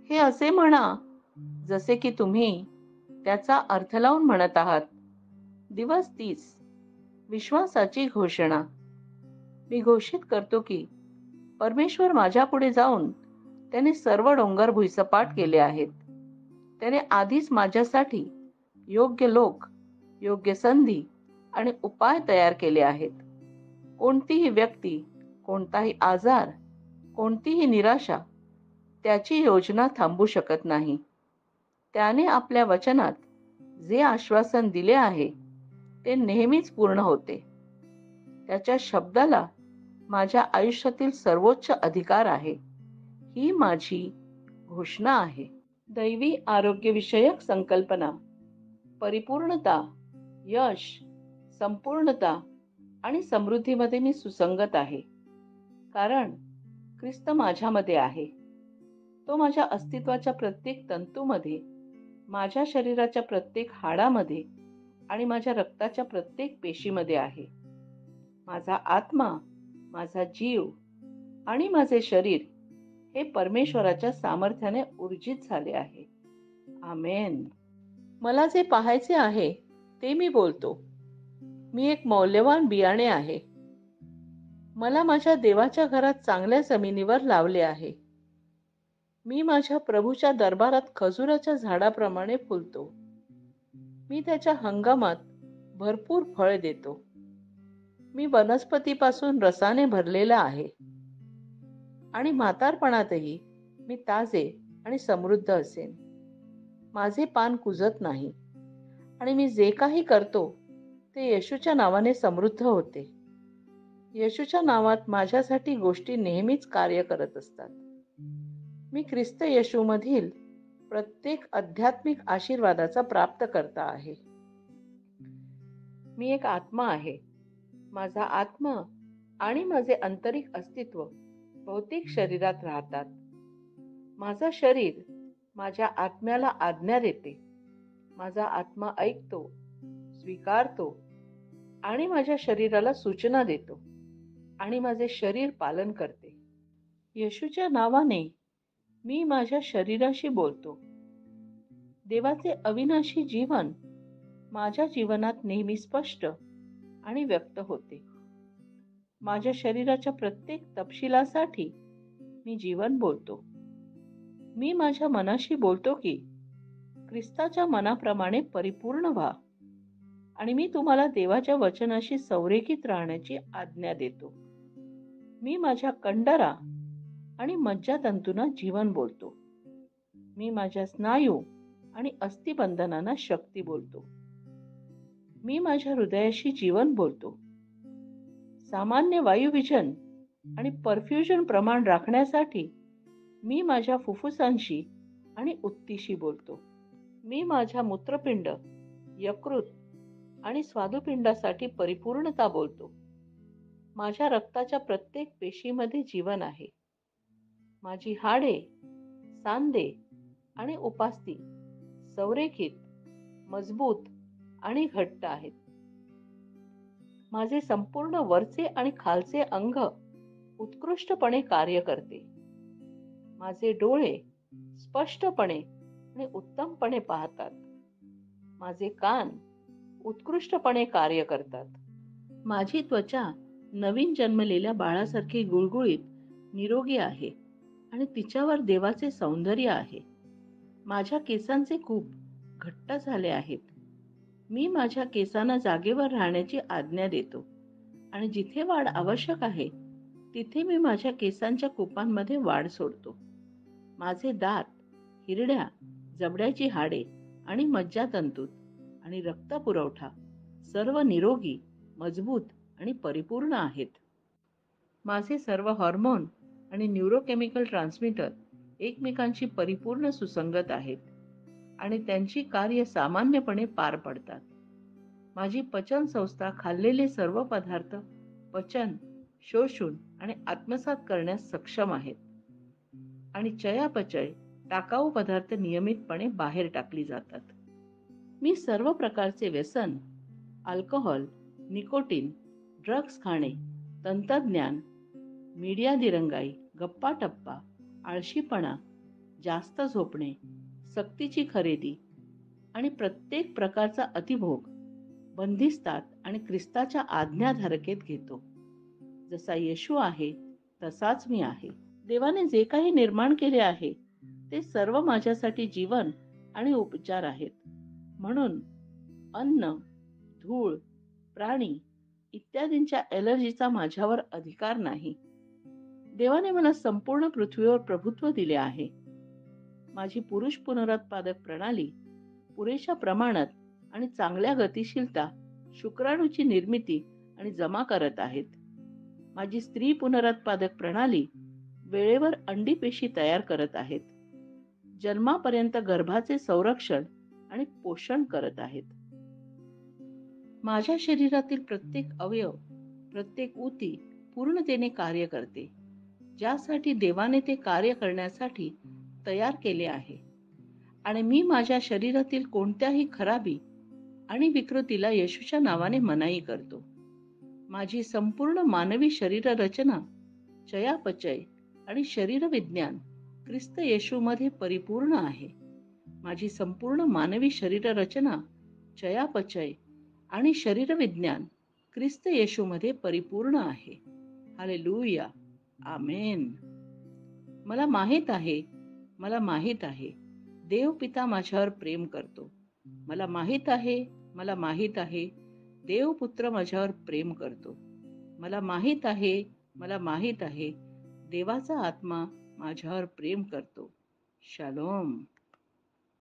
हे असे म्हणा जसे की तुम्ही त्याचा अर्थ लावून म्हणत आहात. दिवस 30. विश्वासाची घोषणा. मी घोषित करतो की परमेश्वर माझ्यापुढे जाऊन त्याने सर्व डोंगर भुईसपाट केले आहेत. त्याने आधीच माझ्यासाठी योग्य लोक, योग्य संधी आणि उपाय तयार केले आहेत. कोणतीही व्यक्ती, कोणताही आजार, कोणतीही निराशा त्याची योजना थांबवू शकत नाही. त्याने आपल्या वचनात जे आश्वासन दिले आहे ते नेहमीच पूर्ण होते. त्याच्या शब्दाला माझ्या आयुष्यातील सर्वोच्च अधिकार आहे. ही माझी घोषणा आहे. दैवी आरोग्यविषयक संकल्पना. परिपूर्णता, यश, संपूर्णता आणि समृद्धीमध्ये मी सुसंगत आहे. कारण ख्रिस्त माझ्यामध्ये आहे. तो माझ्या अस्तित्वाच्या प्रत्येक तंतूमध्ये, माझ्या शरीराच्या प्रत्येक हाडामध्ये आणि माझ्या रक्ताच्या प्रत्येक पेशीमध्ये आहे. माझा आत्मा, माझा जीव आणि माझे शरीर हे परमेश्वराच्या सामर्थ्याने ऊर्जित झाले आहे. आमेन. मला जे पाहायचे आहे ते मी बोलतो. मी एक मौल्यवान बियाणे आहे. मला माझ्या देवाच्या घरात चांगल्या जमिनीवर लावले आहे. मी माझ्या प्रभूच्या दरबारात खजुराच्या झाडाप्रमाणे फुलतो. मी त्याच्या हंगामात भरपूर फळ देतो. मी वनस्पतीपासून रसाने भरलेला आहे आणि म्हातारपणातही मी ताजे आणि समृद्ध असेन. माझे पान कुजत नाही आणि मी जे काही करतो ते येशूच्या नावाने समृद्ध होते. येशूच्या नावात माझ्यासाठी गोष्टी नेहमीच कार्य करत असतात. मी ख्रिस्त येशूमधील प्रत्येक आध्यात्मिक आशीर्वादाचा प्राप्तकर्ता आहे. मी एक आत्मा आहे. माझा आत्मा आणि माझे आंतरिक अस्तित्व भौतिक शरीरात राहतात. माझा शरीर माझ्या आत्म्याला आज्ञा देते. माझा आत्मा ऐकतो, स्वीकारतो आणि माझ्या शरीराला सूचना देतो आणि माझे शरीर पालन करते. येशूच्या नावाने मी माझ्या शरीराशी बोलतो. देवाचे अविनाशी जीवन माझ्या जीवनात नेहमी स्पष्ट आणि व्यक्त होते. माझ्या शरीराच्या प्रत्येक तपशिलासाठी मी जीवन बोलतो. मी माझ्या मनाशी बोलतो की ख्रिस्ताच्या मनाप्रमाणे परिपूर्ण व्हा आणि मी तुम्हाला देवाच्या वचनाशी संरेखित राहण्याची आज्ञा देतो. मी माझ्या कंडरा आणि मज्जातंतूंना जीवन बोलतो. मी माझ्या स्नायू आणि अस्थिबंधनांना शक्ती बोलतो. मी माझ्या हृदयाशी जीवन बोलतो. सामान्य वायुविजन आणि परफ्युजन प्रमाण राखण्यासाठी मी माझ्या फुफ्फुसांशी आणि उत्तीशी बोलतो. मी माझ्या मूत्रपिंड, यकृत आणि स्वादुपिंडासाठी परिपूर्णता बोलतो. माझ्या रक्ताच्या प्रत्येक पेशीमध्ये जीवन आहे. माझी हाडे, सांधे आणि उपास्थी संरेखित, मजबूत आणि घट्ट आहेत. माझे संपूर्ण वरचे आणि खालचे अंग उत्कृष्टपणे कार्य करते. माझे डोळे स्पष्टपणे आणि उत्तमपणे पाहतात. माझे कान उत्कृष्टपणे कार्य करतात. माझी त्वचा नवीन जन्मलेल्या बाळासारखी गुळगुळीत, निरोगी आहे आणि तिच्यावर देवाचे सौंदर्य आहे. माझ्या केसांचे खूप घट्ट झाले आहेत. मी माझ्या केसांना जागेवर राहण्याची आज्ञा देतो आणि जिथे वाढ आवश्यक आहे तिथे मी माझ्या केसांच्या कुपांमध्ये वाढ सोडतो. माझे दात, हिरड्या, जबड्याची हाडे आणि मज्जातंतू आणि रक्तपुरवठा सर्व निरोगी, मजबूत आणि परिपूर्ण आहेत. माझे सर्व हॉर्मोन आणि न्यूरोकेमिकल ट्रान्समीटर एकमेकांशी परिपूर्ण सुसंगत आहेत आणि त्यांची कार्य सामान्यपणे पार पडतात. माझी पचन संस्था खाल्लेले सर्व पदार्थ पचन, शोषून आणि आत्मसात करण्यास सक्षम आहेत आणि चयापचय टाकाऊ पदार्थ नियमितपणे बाहेर टाकली जातात. मी सर्व प्रकारचे व्यसन, अल्कोहोल, निकोटीन, ड्रग्ज खाणे, तंत्रज्ञान, मीडिया दिरंगाई, गप्पा टप्पा, आळशीपणा, जास्त झोपणे, सक्तीची खरेदी आणि प्रत्येक प्रकारचा अतिभोग बंदिस्तात आणि ख्रिस्ताच्या आज्ञाधारकेत घेतो. जसा येशू आहे तसाच मी आहे. देवाने जे काही निर्माण केले आहे ते सर्व माझ्यासाठी जीवन आणि उपचार आहेत. म्हणून अन्न, धूळ, प्राणी इत्यादींच्या ॲलर्जीचा माझ्यावर अधिकार नाही. देवाने मला संपूर्ण पृथ्वीवर प्रभुत्व दिले आहे. माझी पुरुष पुनरुत्पादक प्रणाली पुरेशा प्रमाणात आणि चांगल्या गतिशीलता शुक्राणूची निर्मिती आणि जमा करत आहेत. माझी स्त्री पुनरुत्पादक प्रणाली वेळेवर अंडी पेशी तयार करत आहेत. जन्मापर्यंत गर्भाचे संरक्षण आणि पोषण करत आहेत. माझ्या शरीरातील प्रत्येक अवयव, प्रत्येक ऊती पूर्णतेने कार्य करते, ज्यासाठी देवाने ते कार्य करण्यासाठी तयार केले आहे. आणि मी माझ्या शरीरातील कोणत्याही खराबी आणि विकृतीला येशूच्या नावाने मनाई करतो. माझी संपूर्ण मानवी शरीर रचना, चयापचय आणि शरीरविज्ञान ख्रिस्त येशूमध्ये परिपूर्ण आहे. माझी संपूर्ण मानवी शरीर रचना, चयापचय आणि शरीरविज्ञान ख्रिस्त येशूमध्ये परिपूर्ण आहे. हालेलुया, आमेन. मला माहित आहे, देव पिता माझ्यावर प्रेम करतो. मला माहित आहे, देव पुत्र माझ्यावर प्रेम करतो. मला माहित आहे, देवाचा आत्मा माझ्यावर प्रेम करतो. शालोम.